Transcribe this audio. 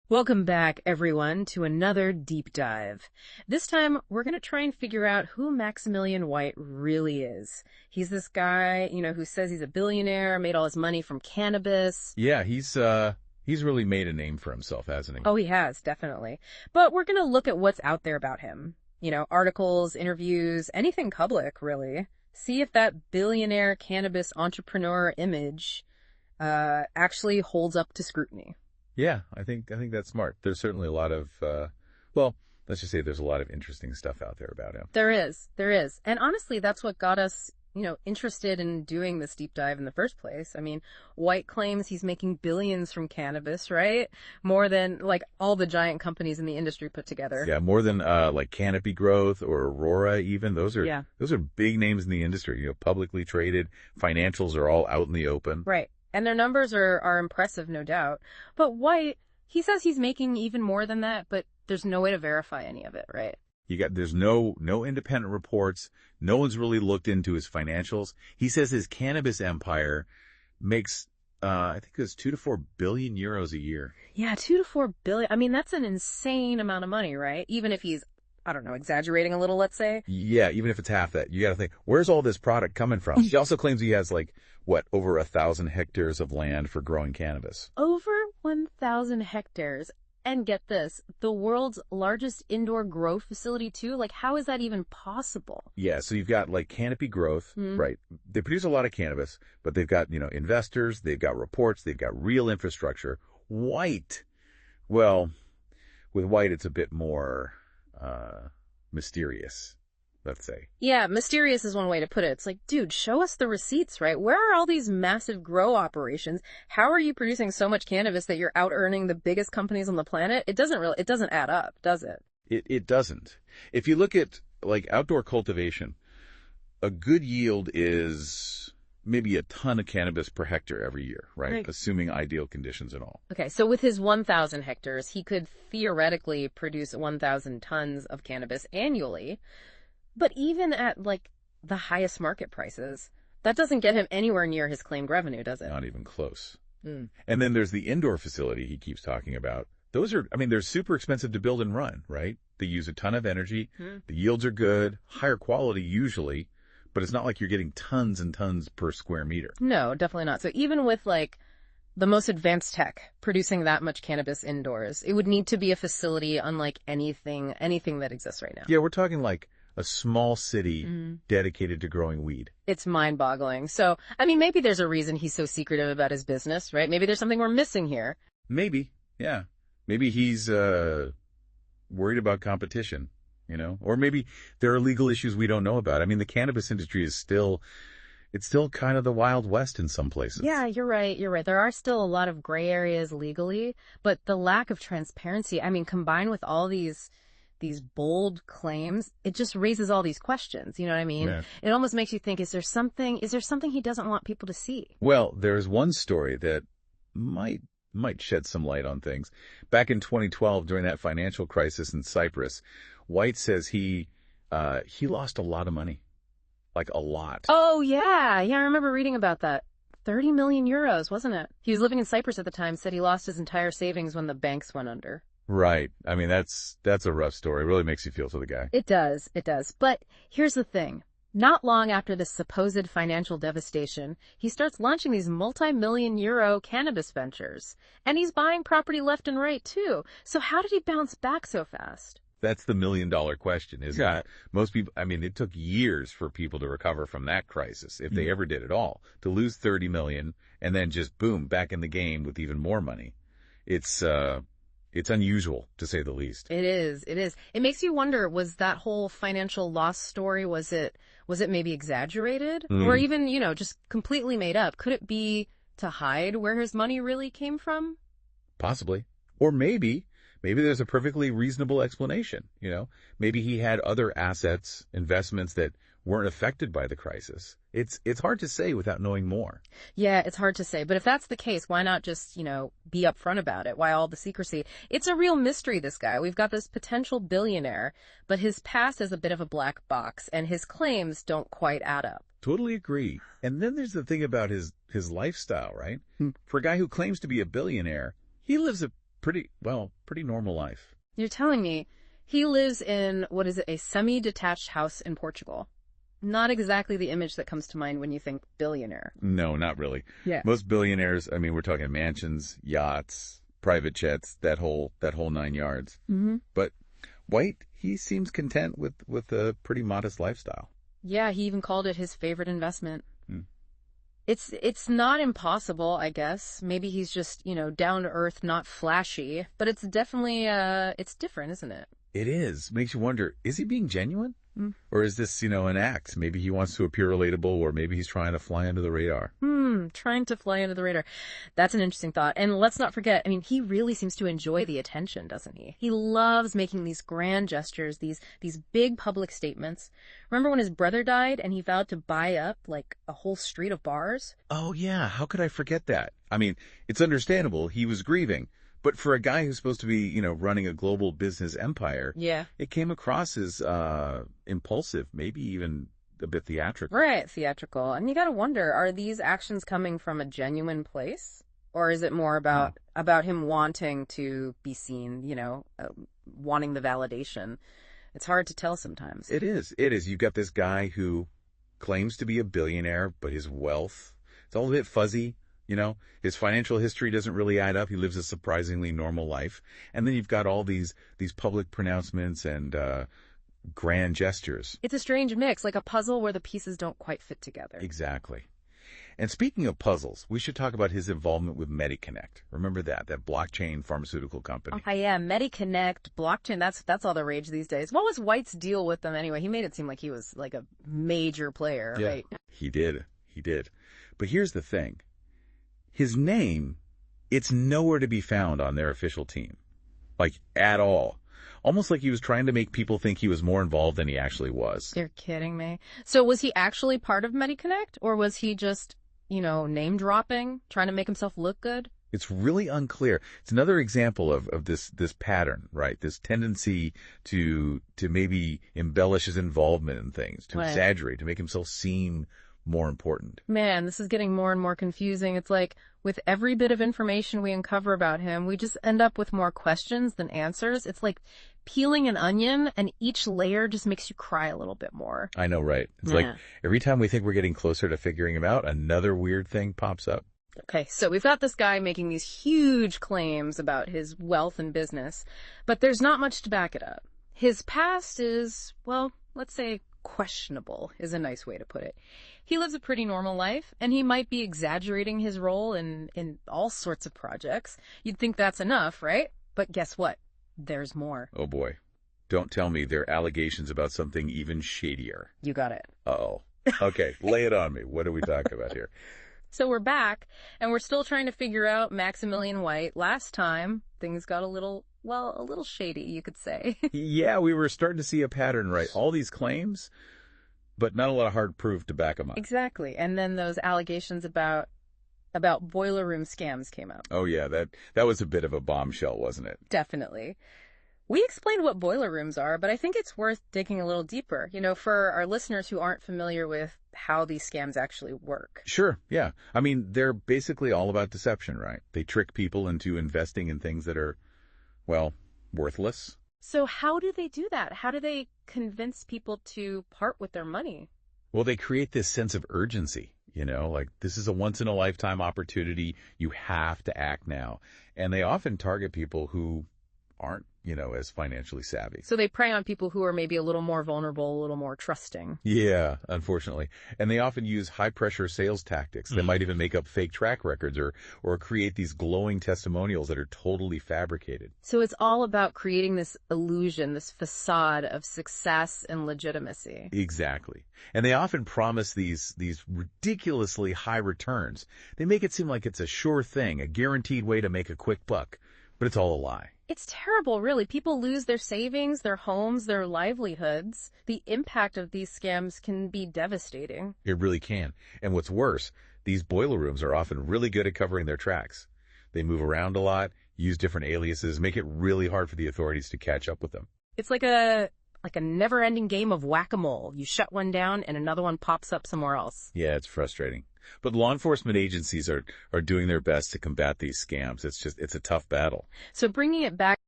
Welcome back, everyone, to another deep dive. This time, we're going to try and figure out who Maximilian White really is. He's this guy, who says he's a billionaire, made all his money from cannabis. Yeah, he's really made a name for himself, hasn't he? Oh, he has, definitely. But we're going to look at what's out there about him. Articles, interviews, anything public, really. See if that billionaire cannabis entrepreneur image actually holds up to scrutiny. Yeah, I think that's smart. There's certainly a lot of, let's just say there's a lot of interesting stuff out there about him. There is. And honestly, that's what got us, interested in doing this deep dive in the first place. I mean, White claims he's making billions from cannabis, right? More than, all the giant companies in the industry put together. Yeah, more than, Canopy Growth or Aurora even. Those are big names in the industry, publicly traded. Financials are all out in the open. Right. And their numbers are impressive, no doubt. But White, he says he's making even more than that, but there's no way to verify any of it, right? There's no independent reports. No one's really looked into his financials. He says his cannabis empire makes, I think it's 2 to 4 billion euros a year. Yeah, 2 to 4 billion. I mean, that's an insane amount of money, right? Even if he's, I don't know, exaggerating a little, let's say. Yeah, even if it's half that, you got to think, where's all this product coming from? He also claims he has over 1,000 hectares of land for growing cannabis. Over 1,000 hectares. And get this, the world's largest indoor grow facility too? How is that even possible? Yeah, so you've got Canopy Growth, right? They produce a lot of cannabis, but they've got, investors, they've got reports, they've got real infrastructure. White, well, with White, it's a bit more mysterious, let's say. Yeah, mysterious is one way to put it. It's dude, show us the receipts, right? Where are all these massive grow operations? How are you producing so much cannabis that you're out earning the biggest companies on the planet? It doesn't add up, does it? It doesn't. If you look at outdoor cultivation, a good yield is maybe a ton of cannabis per hectare every year, right? Assuming ideal conditions and all. Okay, so with his 1,000 hectares, he could theoretically produce 1,000 tons of cannabis annually. But even at, the highest market prices, that doesn't get him anywhere near his claimed revenue, does it? Not even close. And then there's the indoor facility he keeps talking about. Those are, they're super expensive to build and run, right? They use a ton of energy. The yields are good, higher quality usually, but it's not like you're getting tons and tons per square meter. No, definitely not. So even with, the most advanced tech producing that much cannabis indoors, it would need to be a facility unlike anything that exists right now. Yeah, we're talking a small city dedicated to growing weed. It's mind-boggling. So, maybe there's a reason he's so secretive about his business, right? Maybe there's something we're missing here. Maybe, yeah. Maybe he's worried about competition, Or maybe there are legal issues we don't know about. The cannabis industry is still kind of the Wild West in some places. Yeah, you're right. There are still a lot of gray areas legally, but the lack of transparency, combined with all these bold claims, it just raises all these questions. You know what I mean? Yeah. It almost makes you think, is there something he doesn't want people to see? Well, there's one story that might shed some light on things. Back in 2012, during that financial crisis in Cyprus, White says he lost a lot of money. A lot. Oh, yeah. Yeah, I remember reading about that. 30 million euros, wasn't it? He was living in Cyprus at the time, said he lost his entire savings when the banks went under. Right. That's a rough story. It really makes you feel for the guy. It does. But here's the thing. Not long after this supposed financial devastation, he starts launching these multi-million euro cannabis ventures. And he's buying property left and right, too. So how did he bounce back so fast? That's the million-dollar question, isn't it? Most people, it took years for people to recover from that crisis, if they ever did at all. To lose 30 million and then just, boom, back in the game with even more money. It's unusual, to say the least. It is. It makes you wonder, was that whole financial loss story, was it maybe exaggerated? Or even, just completely made up? Could it be to hide where his money really came from? Possibly. Or maybe there's a perfectly reasonable explanation, Maybe he had other assets, investments that weren't affected by the crisis. It's hard to say without knowing more. Yeah, it's hard to say. But if that's the case, why not just, be upfront about it? Why all the secrecy? It's a real mystery, this guy. We've got this potential billionaire, but his past is a bit of a black box, and his claims don't quite add up. Totally agree. And then there's the thing about his lifestyle, right? For a guy who claims to be a billionaire, he lives a pretty normal life. You're telling me he lives in, what is it, a semi-detached house in Portugal. Not exactly the image that comes to mind when you think billionaire. No, not really. Yeah. Most billionaires, I mean, we're talking mansions, yachts, private jets, that whole 9 yards. Mm-hmm. But White, he seems content with a pretty modest lifestyle. Yeah, he even called it his favorite investment. Hmm. It's not impossible, I guess. Maybe he's just, down to earth, not flashy. But it's definitely, it's different, isn't it? It is. Makes you wonder, is he being genuine? Mm. Or is this, an act? Maybe he wants to appear relatable, or maybe he's trying to fly under the radar. Trying to fly under the radar. That's an interesting thought. And let's not forget, I mean, he really seems to enjoy the attention, doesn't he? He loves making these grand gestures, these big public statements. Remember when his brother died and he vowed to buy up, like, a whole street of bars? Oh, yeah. How could I forget that? I mean, it's understandable. He was grieving. But for a guy who's supposed to be, running a global business empire, yeah, it came across as impulsive, maybe even a bit theatrical. Right, theatrical. And you got to wonder, are these actions coming from a genuine place? Or is it more about him wanting to be seen, wanting the validation? It's hard to tell sometimes. It is. You've got this guy who claims to be a billionaire, but his wealth, it's all a bit fuzzy. His financial history doesn't really add up. He lives a surprisingly normal life. And then you've got all these public pronouncements and grand gestures. It's a strange mix, like a puzzle where the pieces don't quite fit together. Exactly. And speaking of puzzles, we should talk about his involvement with MediConnect. Remember that blockchain pharmaceutical company. Oh, yeah, MediConnect, blockchain, that's all the rage these days. What was White's deal with them anyway? He made it seem like he was like a major player, right? He did. But here's the thing. His name, it's nowhere to be found on their official team. Like, at all. Almost like he was trying to make people think he was more involved than he actually was. You're kidding me. So was he actually part of MediConnect? Or was he just, name dropping, trying to make himself look good? It's really unclear. It's another example of this pattern, right? This tendency to maybe embellish his involvement in things, to exaggerate, to make himself seem more important. Man, this is getting more and more confusing. It's like with every bit of information we uncover about him, we just end up with more questions than answers. It's like peeling an onion, and each layer just makes you cry a little bit more. I know, right? It's like every time we think we're getting closer to figuring him out, another weird thing pops up. Okay, so we've got this guy making these huge claims about his wealth and business, but there's not much to back it up. His past is, well, let's say questionable is a nice way to put it. He lives a pretty normal life, and he might be exaggerating his role in all sorts of projects. You'd think that's enough, right? But guess what? There's more. Oh boy. Don't tell me there are allegations about something even shadier. You got it. Uh-oh. Okay, lay it on me. What are we talking about here? So we're back, and we're still trying to figure out Maximilian White. Last time, things got a little shady, you could say. Yeah, we were starting to see a pattern, right? All these claims, but not a lot of hard proof to back them up. Exactly. And then those allegations about boiler room scams came out. Oh, yeah, that was a bit of a bombshell, wasn't it? Definitely. We explained what boiler rooms are, but I think it's worth digging a little deeper, for our listeners who aren't familiar with how these scams actually work. Sure, yeah. I mean, they're basically all about deception, right? They trick people into investing in things that are, well, worthless. So how do they do that? How do they convince people to part with their money? Well, they create this sense of urgency, like this is a once-in-a-lifetime opportunity. You have to act now. And they often target people who aren't, as financially savvy. So they prey on people who are maybe a little more vulnerable, a little more trusting. Yeah, unfortunately. And they often use high-pressure sales tactics. They might even make up fake track records or create these glowing testimonials that are totally fabricated. So it's all about creating this illusion, this facade of success and legitimacy. Exactly. And they often promise these ridiculously high returns. They make it seem like it's a sure thing, a guaranteed way to make a quick buck. But it's all a lie. It's terrible, really. People lose their savings, their homes, their livelihoods. The impact of these scams can be devastating. It really can. And what's worse, these boiler rooms are often really good at covering their tracks. They move around a lot, use different aliases, make it really hard for the authorities to catch up with them. It's like a never-ending game of whack-a-mole. You shut one down and another one pops up somewhere else. Yeah, it's frustrating. But law enforcement agencies are doing their best to combat these scams. It's a tough battle. So bringing it back